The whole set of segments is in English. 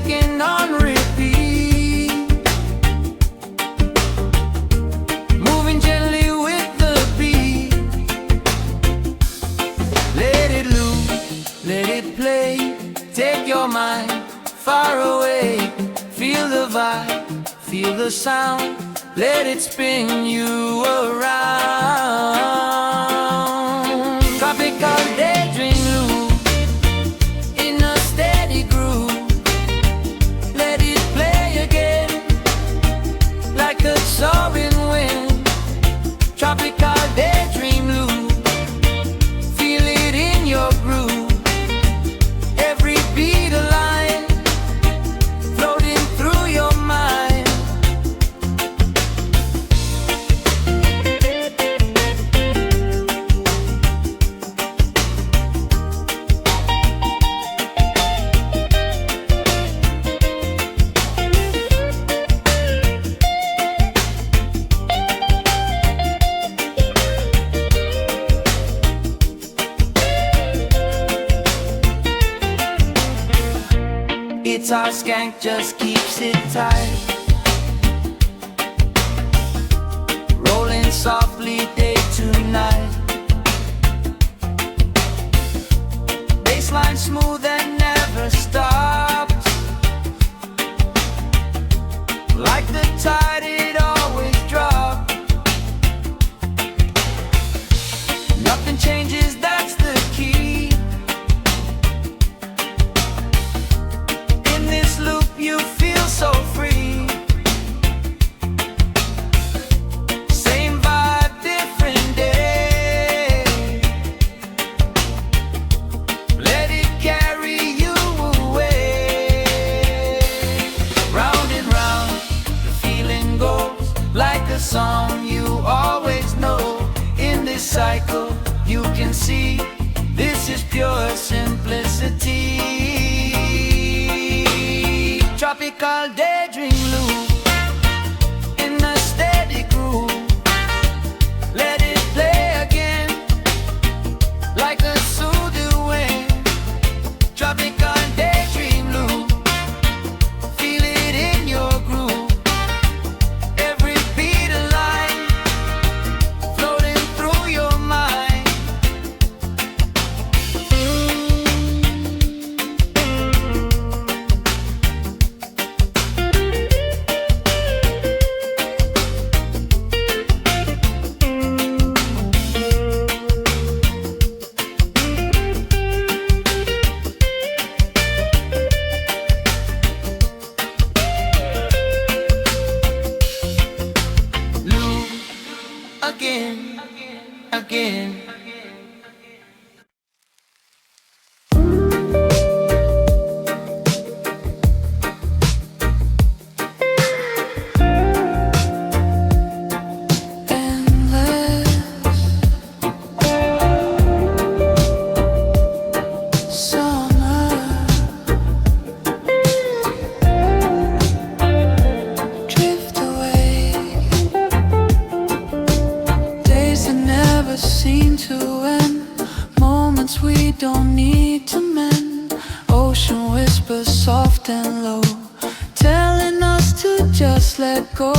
second on repeat, moving gently with the beat. Let it loose, let it play, take your mind far away. Feel the vibe, feel the sound, let it spin you around. Tropical daydream loop in a steady groove. Let it play again like a soaring wind. Tropical daydream loop, feel it in your groove. Every beat a line floating through your mind. Guitar skank just keeps it tight, rolling softly day to night. Bassline smooth and never stops, like the tide it always drops. Nothing changes, that's the key. In this loop you feel so free. Same vibe, different day. Let it carry you away. Round and round the feeling goes, like a song you always know. In this cycle you can see, this is pure simplicity. Tropical daydream loop in a steady groove. Let it play again like a soothing wind. Tropical daydream loop, feel it in your groove. Every beat a line floating through your mind. Loop again, again. Drift away, days that never seem to end, moments we don't need to mend. Ocean whispers soft and low, telling us to just let go.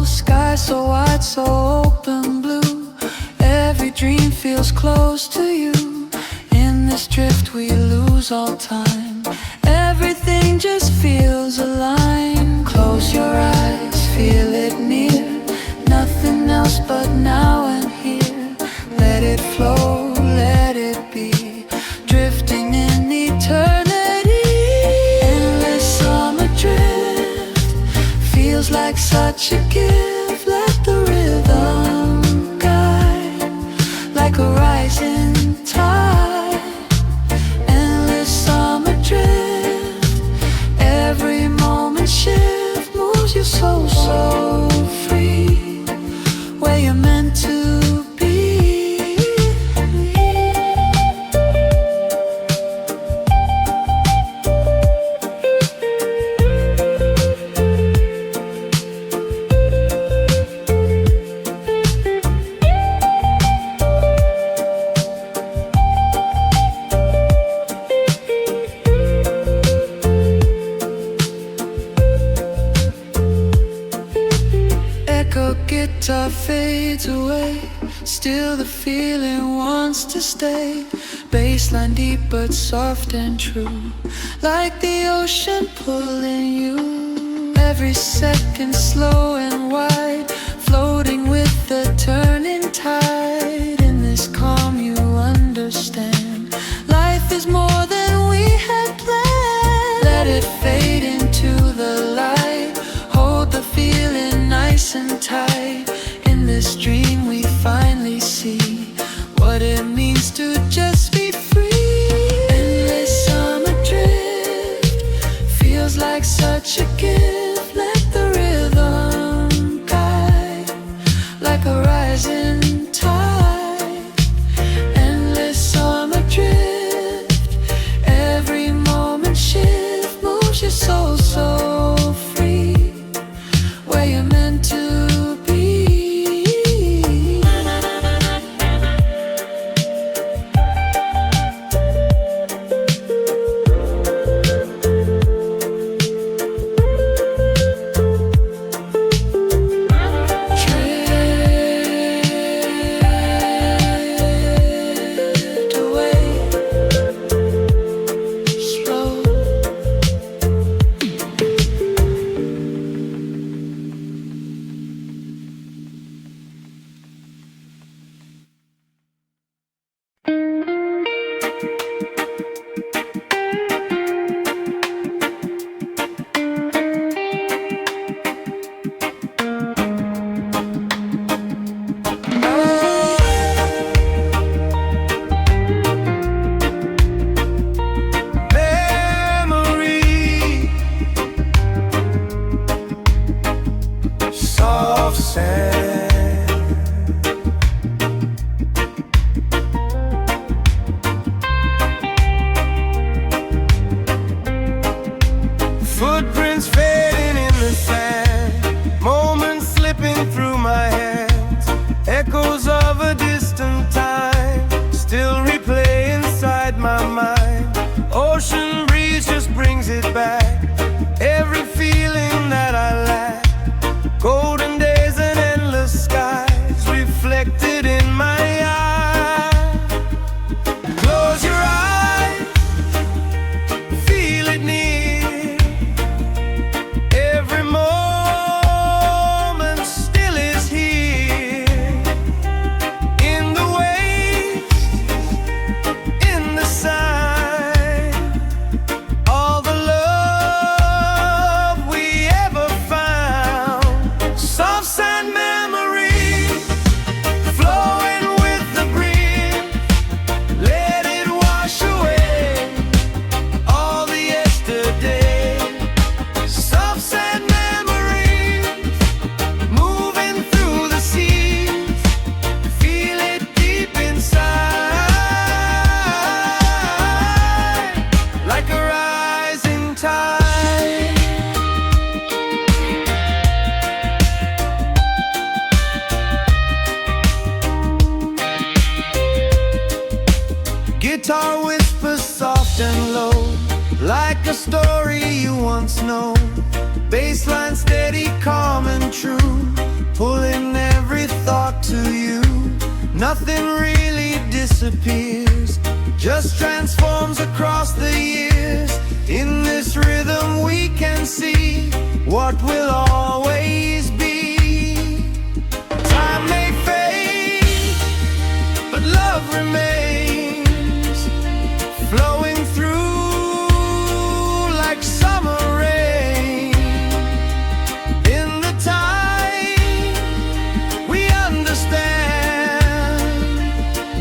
Sky so wide, so open blue, every dream feels close to you. In this drift we lose all time, everything just feels aligned. Close your eyes, feel it near, nothing else but now and here. Let it flow, let it be, drifting in eternity. Endless summer drift feels like such a gift. Let the rhythm guide, like a rising tide. Endless summer drift, every moment shift moves your soul so free, where you're meant to be. guitar fades away, still the feeling wants to stay. Bassline deep but soft and true, like the ocean pulling you. Every second slow and wide, floating with the turning tide. In this calm you understand, life is more than we had planned. Let it fade into the light, hold the feeling nice and tight. In this dream we finally see what it means to just be free. Endless summer drift feels like such a gift. Let the rhythm guide, like a rising tide. Endless summer drift, every moment shift moves your soul so free, where you're meant to be. Drift away, slow. Memory, soft sand, footprints fading in the sand, moments slipping through my hands, echoes of a distant time still replay inside my mind. Ocean breeze just brings it back, every feeling that I lack. Golden days and endless skies reflected in my eyes. Close your eyes, feel it near. Every moment still is here. In the waves, in the sun, all the love we ever found. Soft sand memories flowing with the breeze. Let it wash away all the yesterday. Soft sand memories moving through the seas. Feel it deep inside, like a rising tide. Guitar whispers soft and low, like a story you once know. Bassline steady, calm and true, pulling every thought to you. Nothing really disappears, just transforms across the years. In this rhythm we can see what will always be. Time may fade, but love remains, flowing through like summer rain. In the time we understand,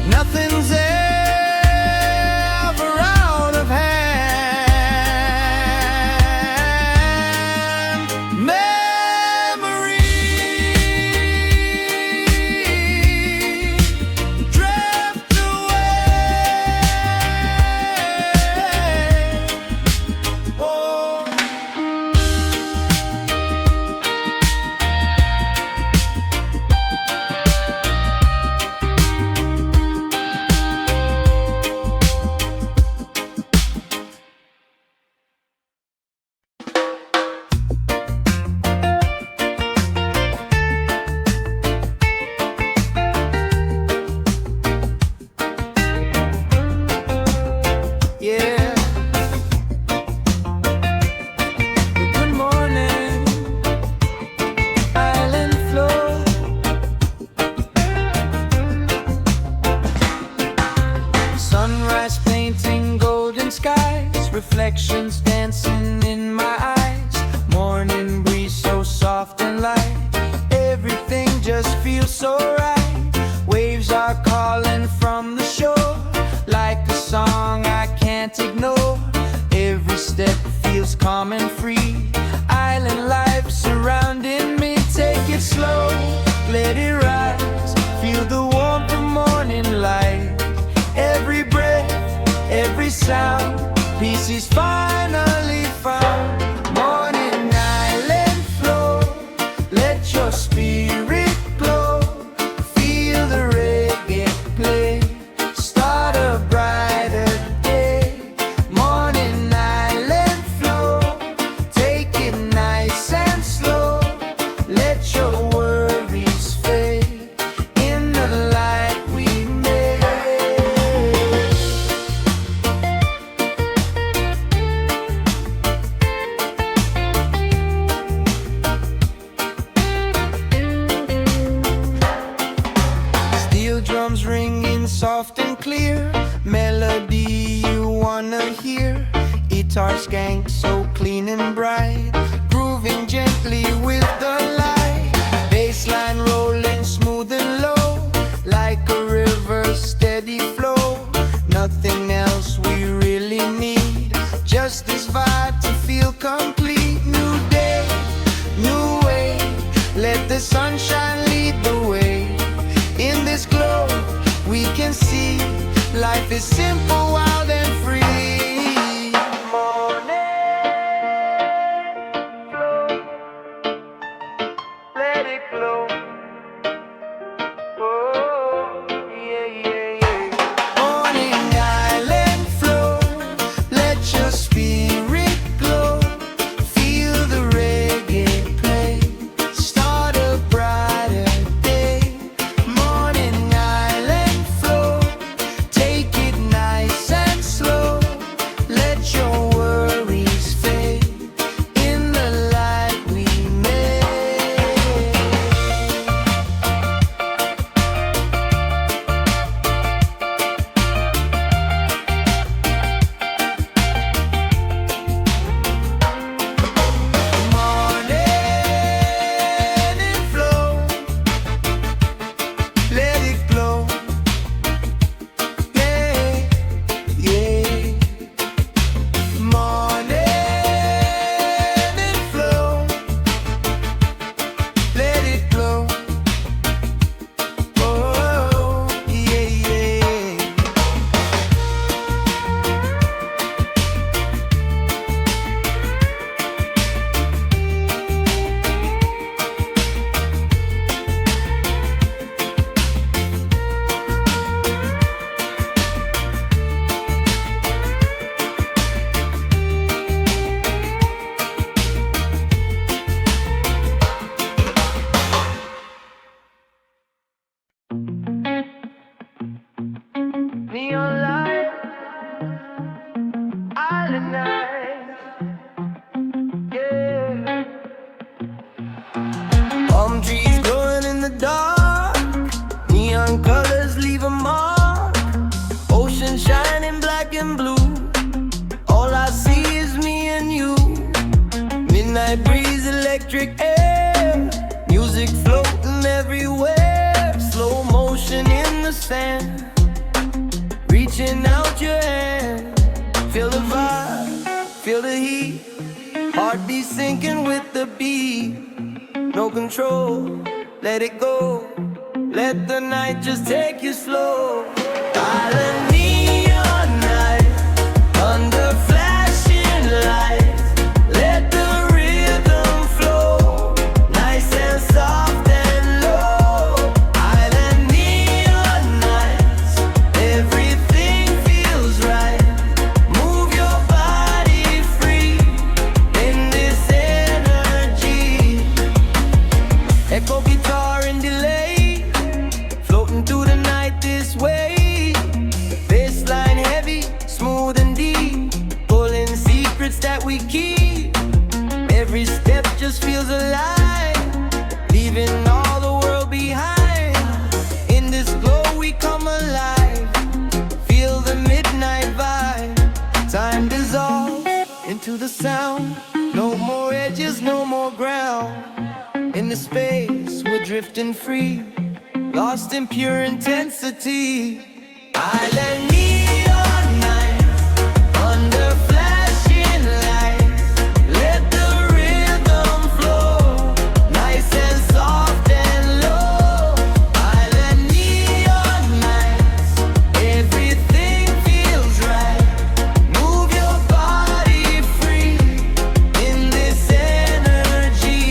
nothing's ever out of hand. reflections dancing in my eyes. Morning breeze so soft and light, everything just feels so right. Waves are calling from the shore, like a song I can't ignore. Every step feels calm and free, island life surrounding me. Take it slow, let it rise, feel the warmth of morning light. Every breath, every sound, peace is finally found. Morning island flow, let your spirit glow. Feel the reggae play, start a brighter day. Morning island flow, take it nice and slow. Let your worries fade in the light we made. Steel drums ringing soft and clear, melody you wanna hear. Guitar skank so clean and bright, grooving gently with the light. Bassline rolling smooth and low, like a river steady flow. Nothing else we really need, just this vibe to feel complete. New day, new way, let the sunshine lead the way. In this glow we can see life is simple, wild and free. Let it glow. Oh, yeah, yeah, yeah. Morning island flow, let your spirit glow. Feel the reggae play, start a brighter day. Morning island flow, take it nice and slow. Let your worries fade in the light we made. Morning flow, let it glow. Yeah, yeah. Morning flow, let it glow. Oh, yeah, yeah. Neon light, island night, yeah. Palm trees glowing in the dark, neon colors leave a mark. Ocean shining black and blue, all I see is me and you. Midnight breeze, electric air, music floating everywhere. Slow motion in the sand, reaching out your hand. Feel the vibe, feel the heat, heartbeat syncing with the beat. No control, let it go, let the night just take you slow. Island neon night, under flashing lights, let the rhythm flow, nice and soft and low. Island neon nights, everything feels right. Move your body free in this energy. Echo guitar in delay, floating through the night this way. Bassline heavy, smooth and deep, pulling secrets that we keep. Every step just feels alive, leaving all the world behind. In this glow we come alive, feel the midnight vibe. Time dissolves, to the sound. No more edges, no more ground. In the space, we're drifting free, lost in pure intensity. Island neon nights, under flashing lights. Let the rhythm flow, nice and soft and low. Island neon nights, everything feels right. Move your body free in this energy.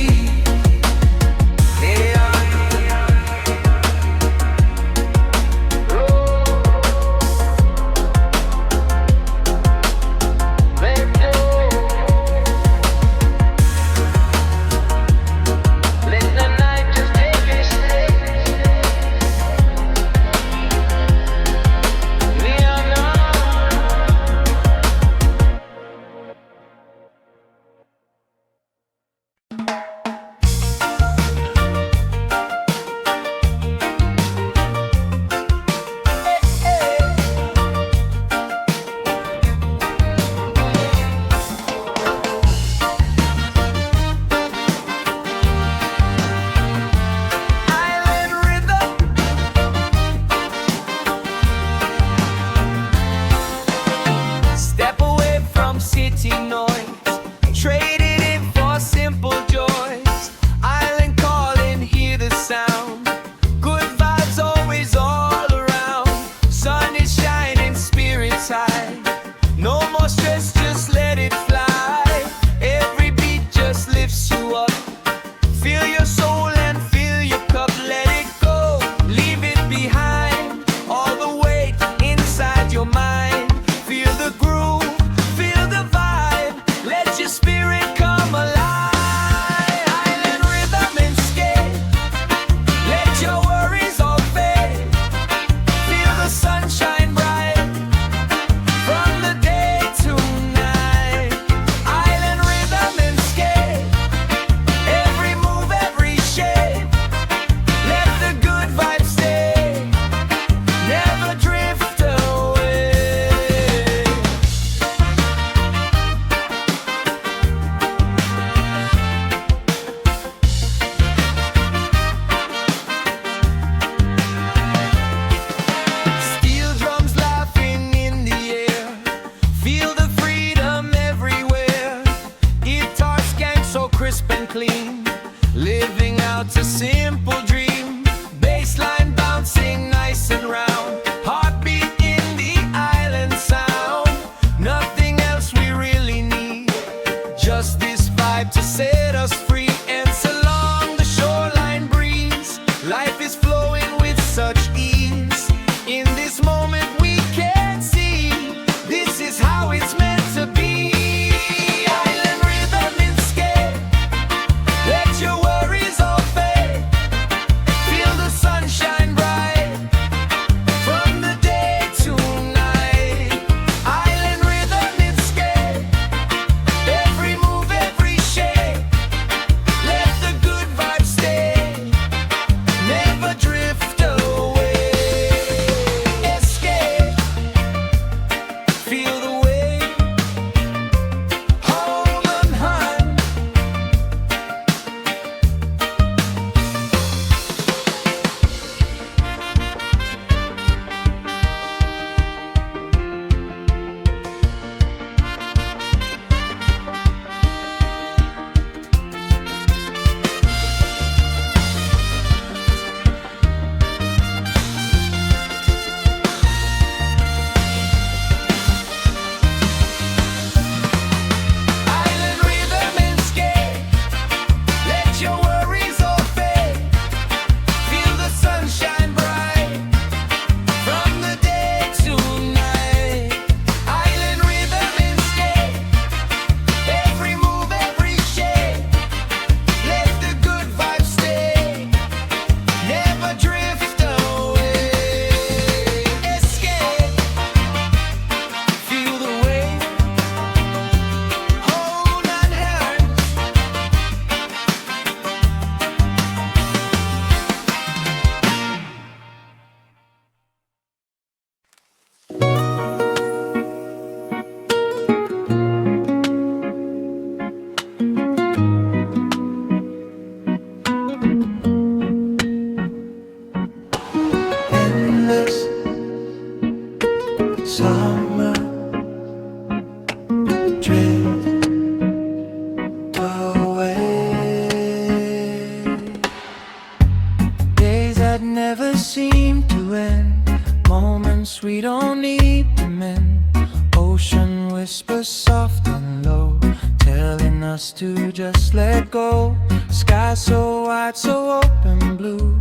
us to just let go. Sky so wide, so open blue.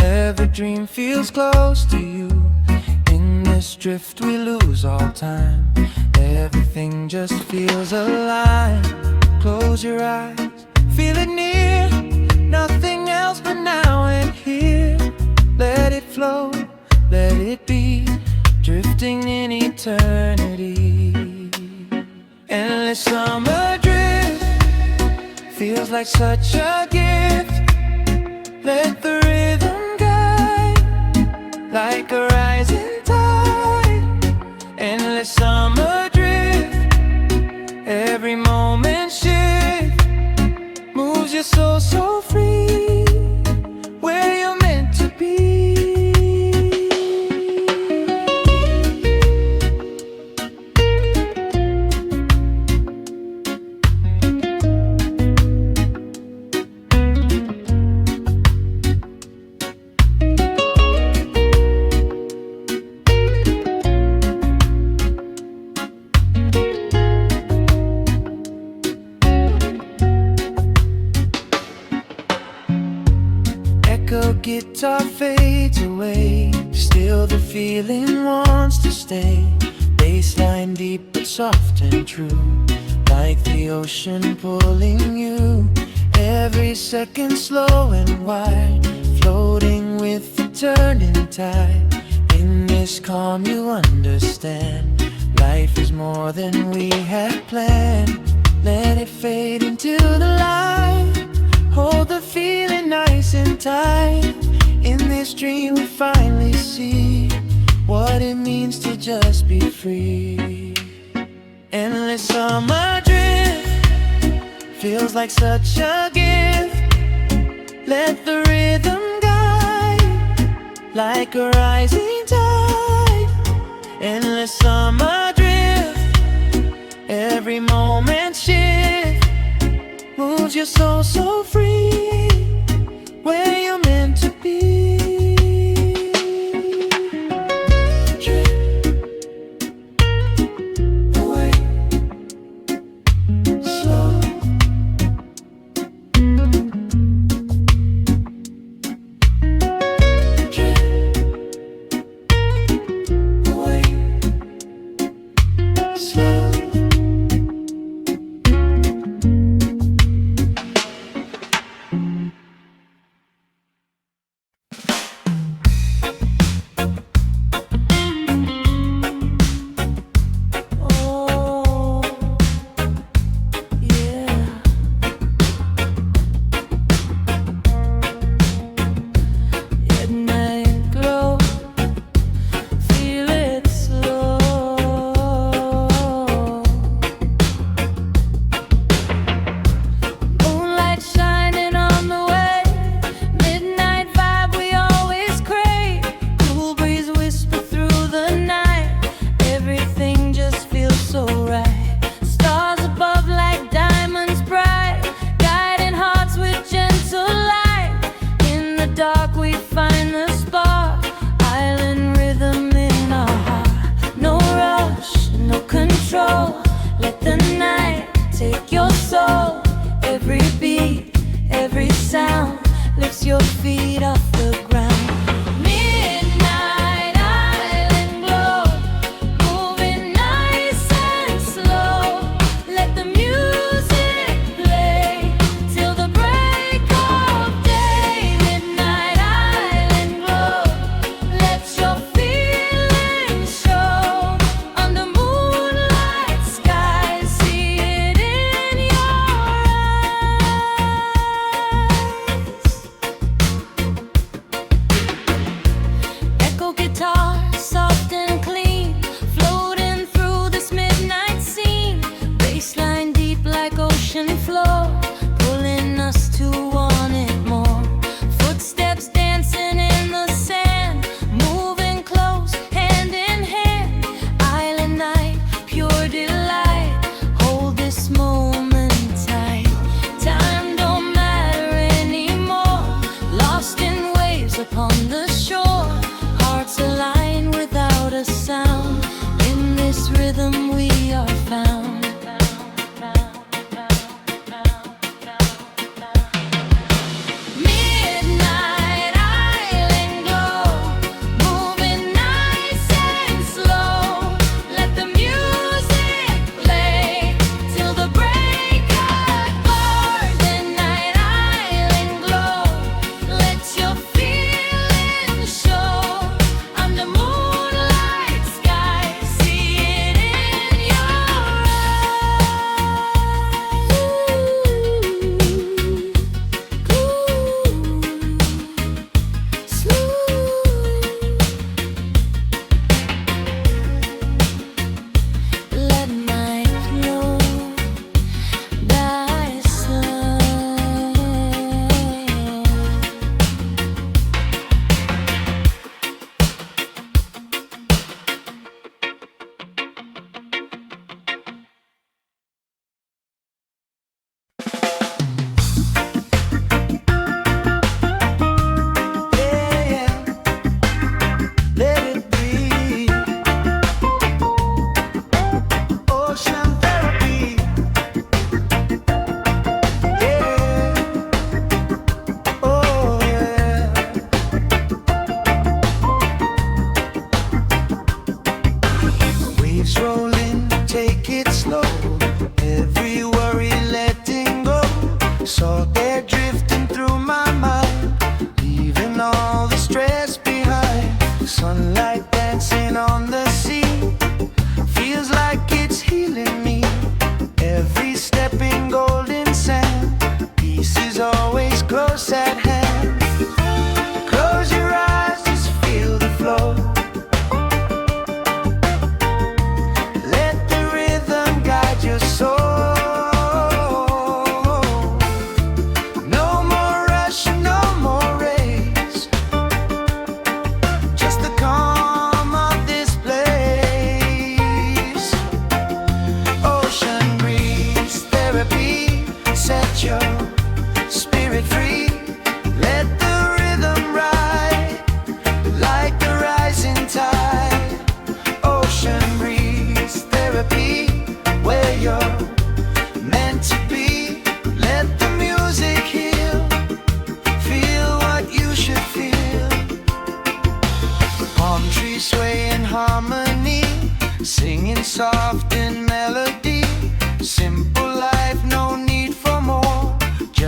Every dream feels close to you. In this drift we lose all time. Everything just feels alive. Close your eyes, feel it near. Nothing else but now and here. Let it flow, let it be, drifting in eternity. Endless summer drift feels like such a gift. Let the rhythm guide like a rising tide. Endless summer drift, every moment shift, moves your soul so free, where you're meant to be. Guitar fades away, still the feeling wants to stay. Bassline deep but soft and true, like the ocean pulling you. Every second slow and wide, floating with the turning tide. In this calm you understand, life is more than we had planned. Let it fade into the light, hold the feeling nice and tight. In this dream we finally see what it means to just be free. Endless summer drift feels like such a gift. Let the rhythm guide like a rising tide. Endless summer drift, every moment shift, moves your soul so free, where you're meant to be. Drift away, slow. Drift away, slow.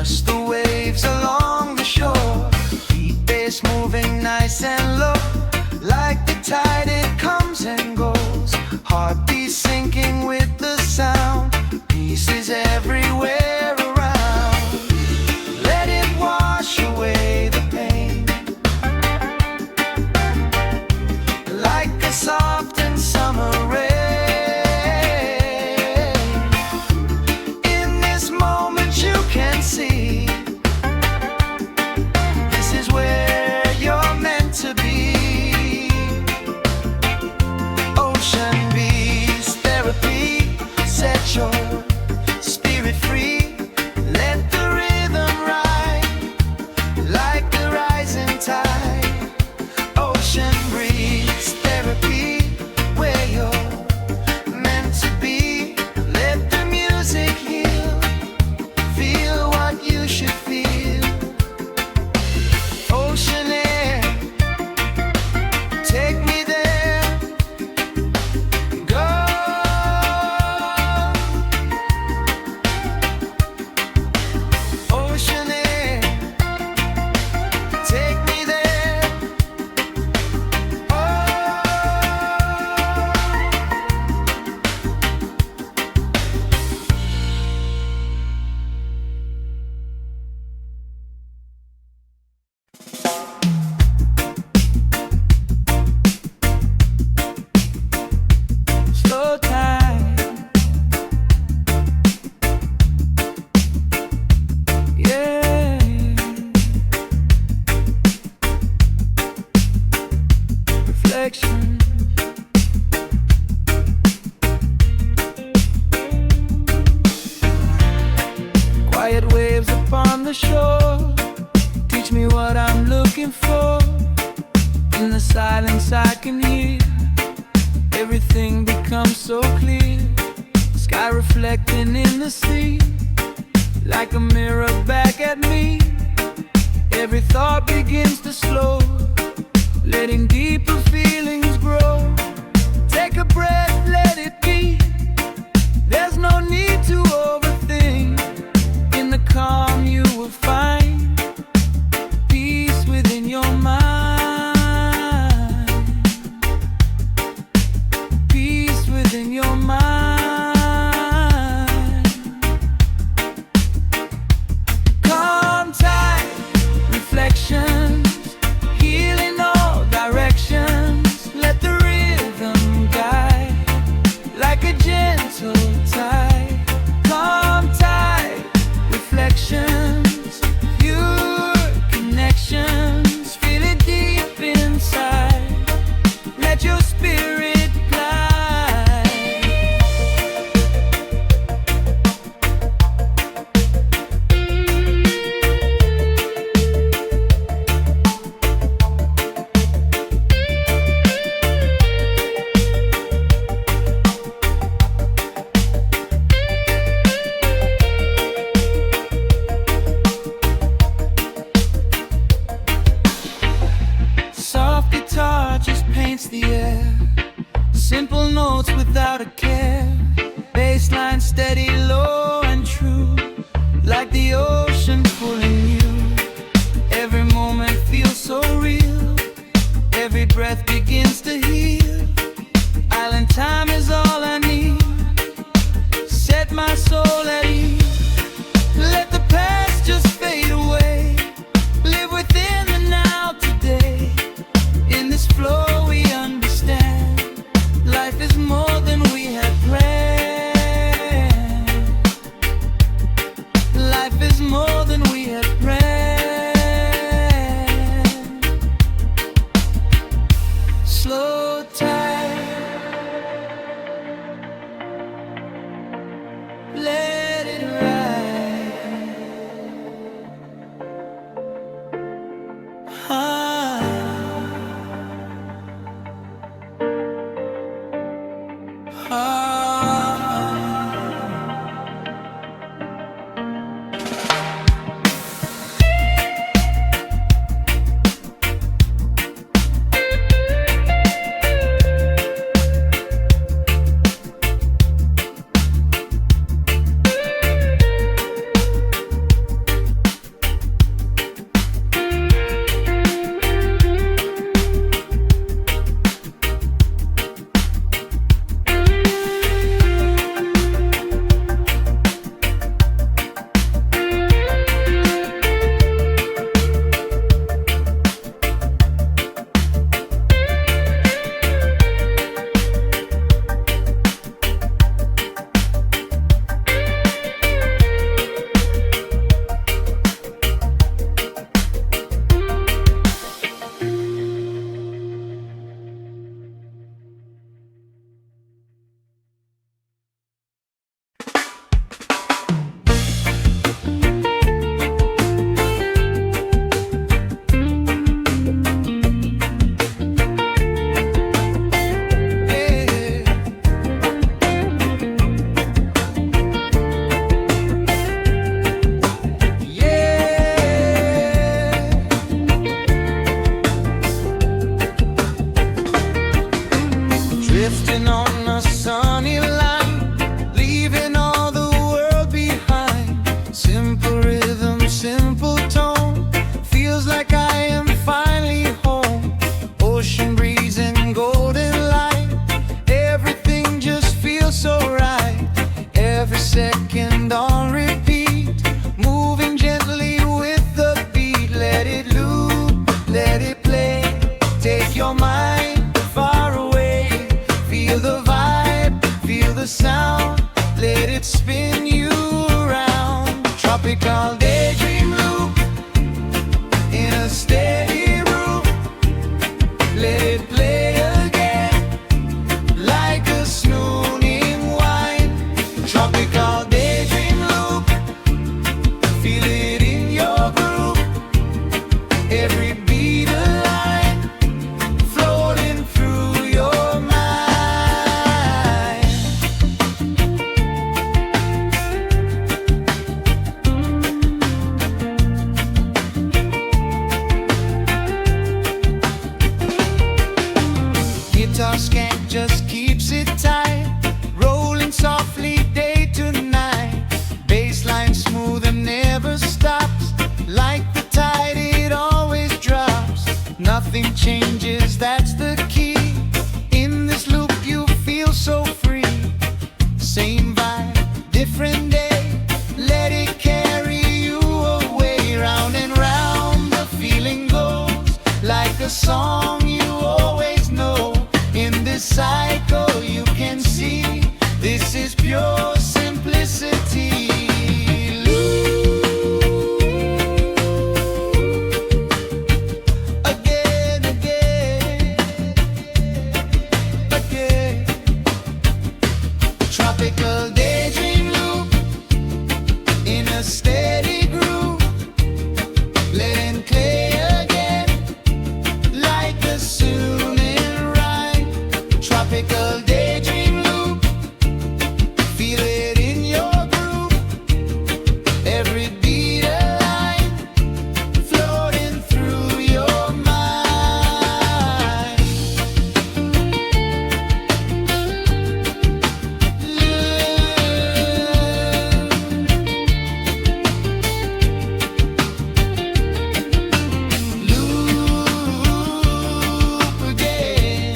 just the waves along the shore. Beat bass moving nice and low, like the tide it comes and goes. Heartbeat sinking with the sound, pieces everywhere around. Let it wash away the pain, like a soft and summer rain. In this moment you can see, this is where you're meant to be. Ocean breeze therapy, set your spirit free. Let the rhythm ride, like the rising tide. Ocean breeze therapy, where you're meant to be. Let the music heal, feel what you should feel. Ocean air, take me there, go. Ocean air, take me there. Oh. Slow time, yeah. Reflection, quiet waves upon the shore, teach me what I'm looking for. In the silence I can hear, everything becomes so clear. Sky reflecting in the sea, like a mirror back at me. Every thought begins to slow, letting deeper feelings grow. Take a breath, let it be. There's no need to overthink. In the calm you will find peace within your mind. Peace within your mind. Calm tide, reflections, healing all directions. Let the rhythm guide, like a gentle tide. Calm tide, reflections, pure connections. Feel it deep inside, let your spirit glide. Soft guitar just paints the air, simple notes without a care. Bassline steady, low and true, like the ocean pulling you. Every moment feels so real, every breath begins to heal. Island time is all I need, set my soul at ease. Let the past just fade away, live within the now today. In this flow we understand, life is more than we had planned. Life is more than we had planned. Slow tide, let it ride. Ah. Ah. second on repeat, moving gently with the beat. Let it loop, let it play, take your mind far away. Feel the vibe, feel the sound, let it spin you around. Tropical daydream loop in a steady groove. Let it play again like a snooning wine. Tropical daydream loop, feel it in your groove. Every beat a line floating through your mind. Guitar skank just keeps it tight, rolling softly day to night. Bassline smooth and never stops, like the tide it always drops. Nothing changes, that's the key. In this loop you feel so free. Same vibe, different day, let it carry you away. Round and round the feeling goes, like a song you always know. In this cycle you can see, this is pure simplicity. Again, again, again. Tropical daydream loop in a steady groove. Let it play again like a soothing rhyme. Tropical daydream loop, feel it in your groove. Every beat a line floating through your mind. Loop again,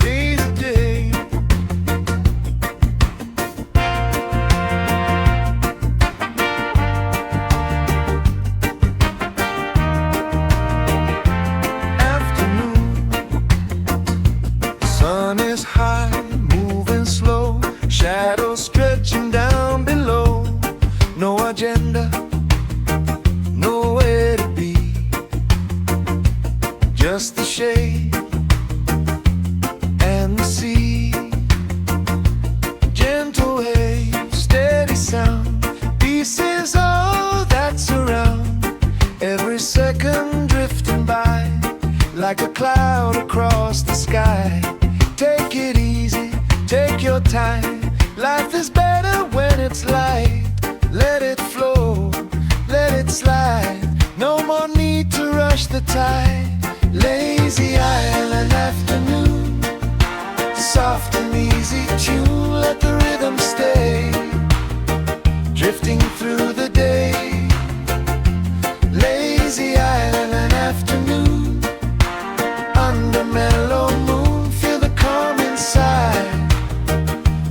lazy day. Afternoon, sun is high, moving slow, shadows stretching down below. No agenda, nowhere to be, just the shade and the sea. Gentle wave, steady sound, peace is all that's around. Every second drifting by, like a cloud across the sky. Take it easy, take your time. Life is better when it's light. Let it flow, let it slide. No more need to rush the tide. Lazy island afternoon, soft and easy tune, let the rhythm stay, drifting through the day. Lazy island afternoon, under mellow moon, feel the calm inside,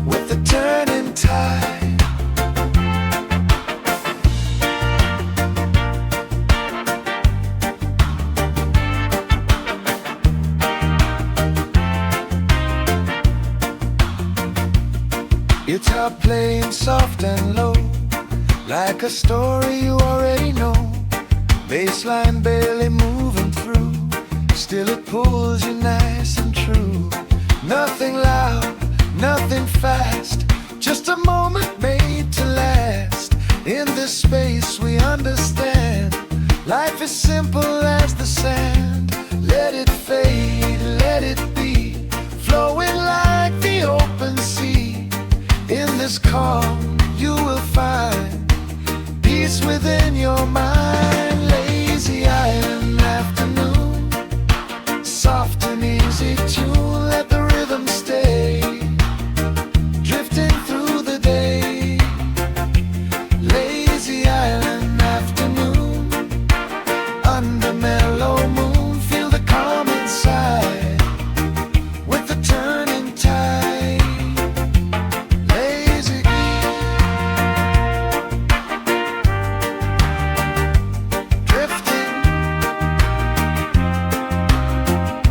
with the turning tide. Guitar playing soft and low, like a story you already know. Bassline barely moving through, still it pulls you nice and true. Nothing loud, nothing fast, just just a moment made to last. In this space we understand life is simple as the sand. Let it fade, let it be, flowing like the open sea. In this calm you will find peace within your mind. Lazy island afternoon, soft and easy tune, let the rhythm stay, drifting through the day. Lazy island afternoon, under mellow moon, feel the calm inside, with the turning tide. Lazy, drifting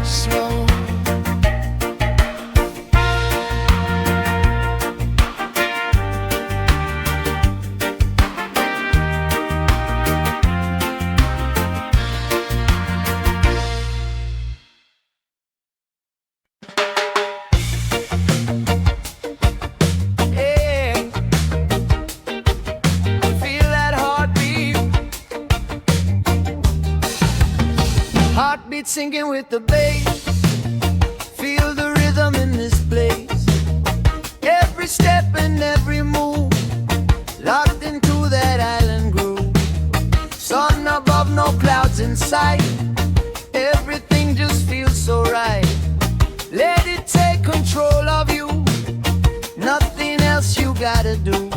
slow. Yeah, feel that heartbeat, heartbeat sinking with the bass. Feel the rhythm in this place. Every step and every move, locked into that island groove. Sun above, no clouds in sight. Everything just feels so right. Let it take control of you. Nothing else you gotta do.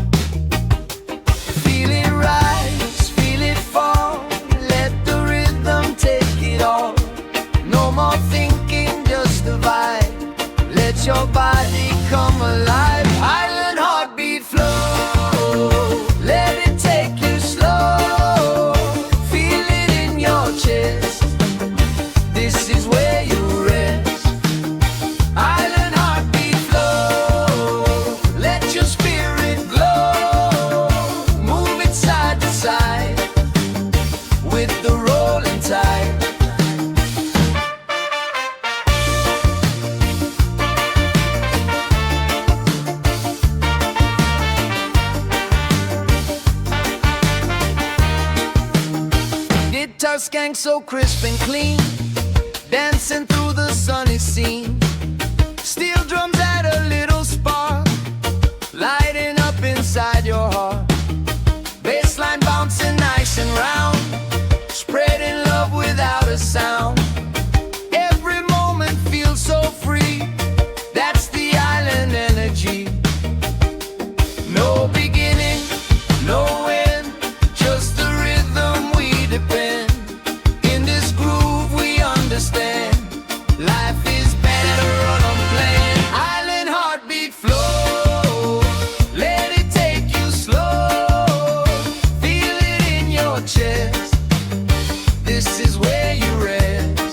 Feel it rise, feel it fall. Let the rhythm take it all. No more thinking, just the vibe. Let your body come alive. Island heartbeat flow. Let it take you slow. Feel it in your chest. This is where you rest. Island heartbeat flow. Let your spirit glow. Move it side to side with the rolling tide. Guitar skank so crisp and clean, dancing through the sunny scene. Steel drums add a little spark, lighting up inside your heart. Bassline bouncing nice and round, spreading love without a sound. Every moment feels so free, that's the island energy. No beginning, no end, just the rhythm we depend. In this groove we understand life is better on unplanned. Island heartbeat flow. Let it take you slow. Feel it in your chest. This is where you rest.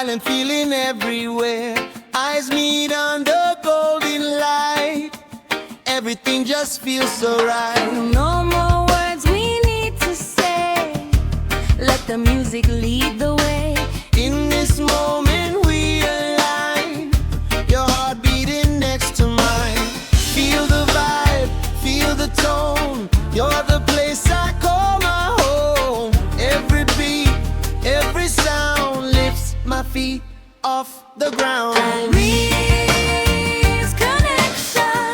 island feeling everywhere. Eyes meet under golden light. Everything just feels so right. No more words we need to say. Let the music lead the way. In this moment we align. Your heart beating next to mine. Feel the vibe, feel the tone. You're the place I call my home. Every beat, every sound lifts my feet off the ground. Reese connection,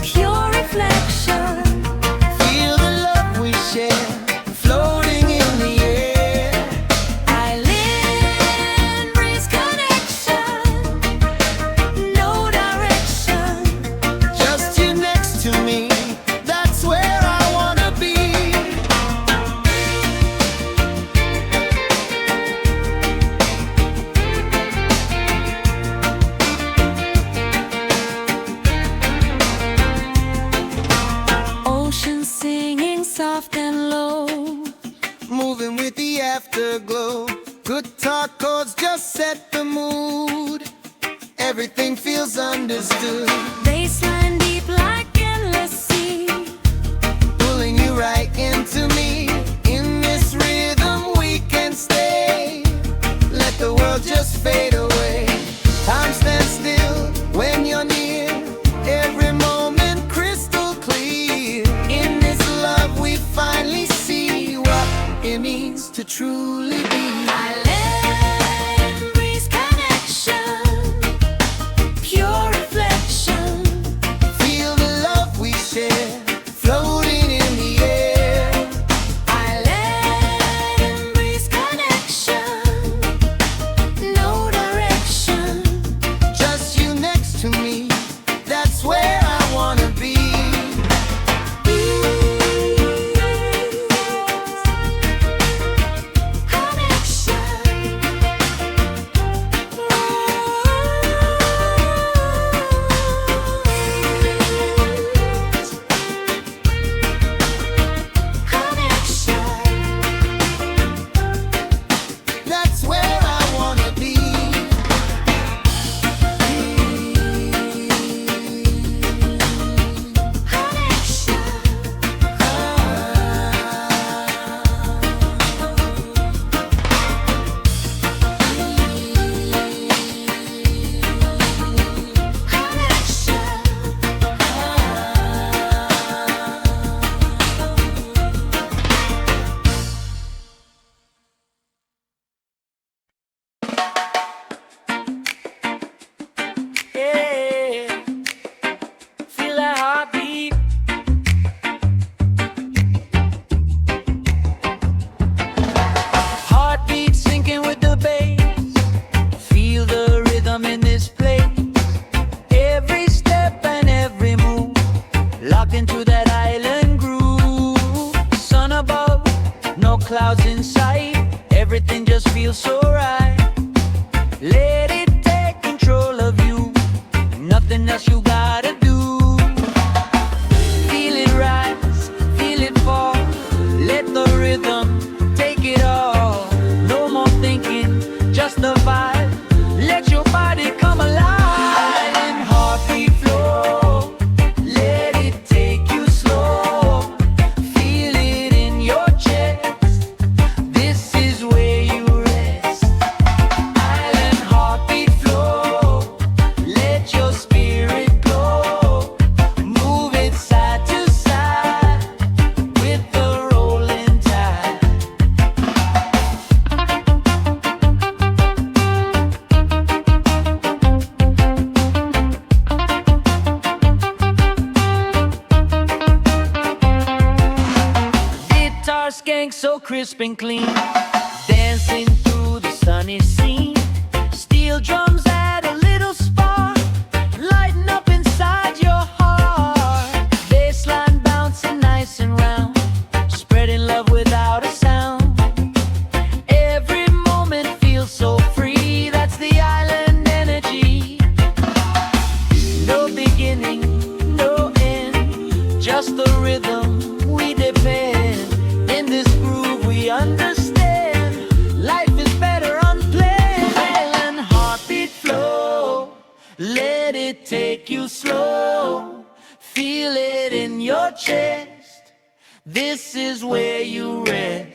pure reflection. Feel the love we share, floating in the air. Island breeze connection, no direction. Just you next to me, that's where I wanna be. Ocean singing soft and low. Moving with the afterglow. Guitar chords just set the mood. Everything feels understood. Baseline deep like endless sea. Pulling you right into me. In this rhythm we can stay. Let the world just fade away. Time stands still when you're near. Every moment crystal clear. In this love we finally see what it means to truly be. Island breeze connection, pure reflection. Feel the love we share, floating in the air. Island breeze connection, no direction. Just you next to me, that's where I wanna be. That's where I wanna be. Yeah, feel that heartbeat. Heartbeat syncing with the bass. Feel the rhythm in this place. Every step and every move, locked into that island groove. Sun above, no clouds in sight. Everything just feels so right. Let it take control of you. Nothing else you gotta do. Feel it rise, feel it fall. Let the rhythm take it all. No more thinking, just the vibe. Let your body come alive. And heartbeat flow. Let it take you slow. Feel it in your chest. This is where you rest. Island heartbeat flow. Let your spirit go. Move it side to side with the rolling tide. Guitar skank so crisp and clean, dancing through the sunny scene. Steel drums add a little spark, lighten up inside your heart. Bassline bouncing nice and round, spreading love without a sound. Every moment feels so free, that's the island energy. No beginning, no end, just the rhythm we depend. In this groove we understand. take you slow. Feel it in your chest. This is where you rest.